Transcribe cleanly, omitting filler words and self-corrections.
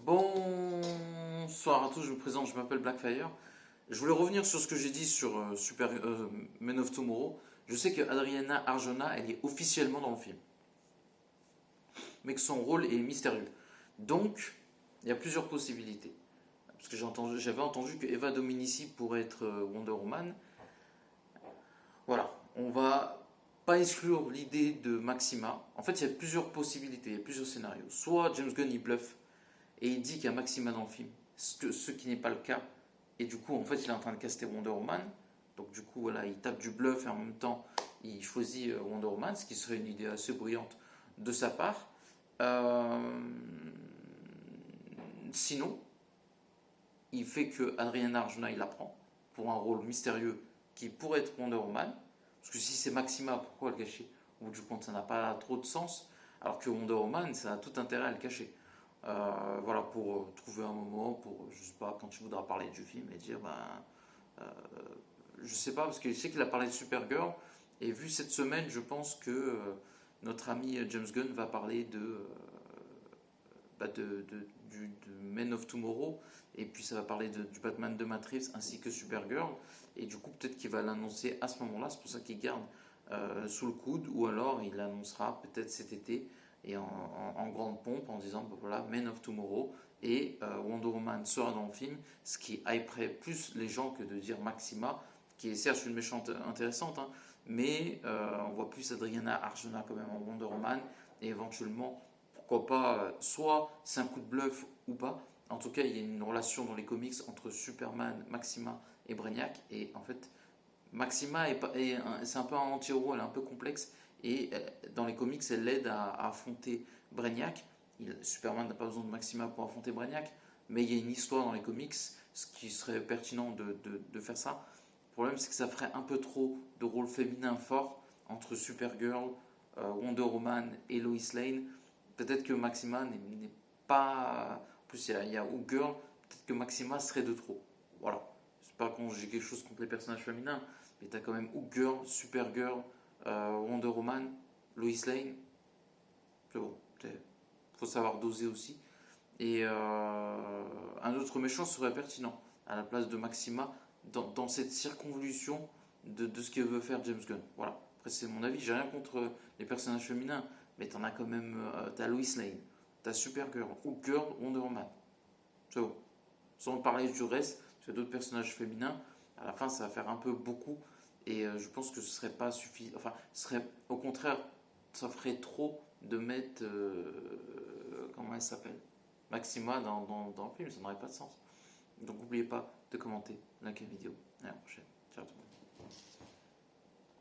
Bonsoir à tous, je me présente, je m'appelle Blackfire. Je voulais revenir sur ce que j'ai dit sur Men of Tomorrow. Je sais que Adriana Arjona, elle est officiellement dans le film, mais que son rôle est mystérieux. Donc, il y a plusieurs possibilités. Parce que j'avais entendu que Eva Dominici pourrait être Wonder Woman. Voilà, on va pas exclure l'idée de Maxima. En fait, il y a plusieurs possibilités, il y a plusieurs scénarios. Soit James Gunn il bluffe et il dit qu'il y a Maxima dans le film, ce qui n'est pas le cas. Et du coup, en fait, il est en train de caster Wonder Woman. Donc du coup, voilà, il tape du bluff et en même temps, il choisit Wonder Woman, ce qui serait une idée assez brillante de sa part. Euh, Sinon, il fait que Adriana Arjona, il la prend pour un rôle mystérieux qui pourrait être Wonder Woman. Parce que si c'est Maxima, pourquoi le cacher? Au bout du compte, ça n'a pas trop de sens. Alors que Wonder Woman, ça a tout intérêt à le cacher. Voilà, pour trouver un moment, pour, je sais pas, quand tu voudras parler du film et dire, je sais pas, parce que je sais qu'il a parlé de Supergirl, et vu cette semaine, je pense que notre ami James Gunn va parler de Men of Tomorrow, et puis ça va parler du Batman de Matt Reeves ainsi que Supergirl, et du coup peut-être qu'il va l'annoncer à ce moment-là, c'est pour ça qu'il garde sous le coude, ou alors il l'annoncera peut-être cet été, et en grande pompe en disant voilà, Men of Tomorrow, et Wonder Woman sera dans le film, ce qui hyperait plus les gens que de dire Maxima, qui est certes une méchante intéressante, hein, mais on voit plus Adriana Arjona quand même en Wonder Woman, et éventuellement pourquoi pas, soit c'est un coup de bluff ou pas. En tout cas, il y a une relation dans les comics entre Superman, Maxima et Brainiac. Et en fait, Maxima c'est un peu un anti-héros, elle est un peu complexe. Et dans les comics, elle l'aide à affronter Brainiac. Superman n'a pas besoin de Maxima pour affronter Brainiac. Mais il y a une histoire dans les comics, ce qui serait pertinent de faire ça. Le problème, c'est que ça ferait un peu trop de rôles féminins forts entre Supergirl, Wonder Woman et Lois Lane. Peut-être que Maxima n'est pas. En plus, il y a Girl. Peut-être que Maxima serait de trop. Voilà. C'est pas quand j'ai quelque chose contre les personnages féminins, mais t'as quand même Girl, Supergirl, Wonder Woman, Lois Lane. C'est bon. Faut savoir doser aussi. Et un autre méchant serait pertinent à la place de Maxima dans cette circonvolution de ce que veut faire James Gunn. Voilà. Après, c'est mon avis. J'ai rien contre les personnages féminins, mais t'en as quand même. T'as Lois Lane, t'as Supergirl, ou Girl, Wonder Woman. C'est bon. Sans parler du reste, tu as d'autres personnages féminins. À la fin, ça va faire un peu beaucoup. Et je pense que ce serait pas suffisant. Enfin, ce serait au contraire, ça ferait trop de mettre. Comment elle s'appelle, Maxima dans le film, ça n'aurait pas de sens. Donc n'oubliez pas de commenter, liker la vidéo. À la prochaine.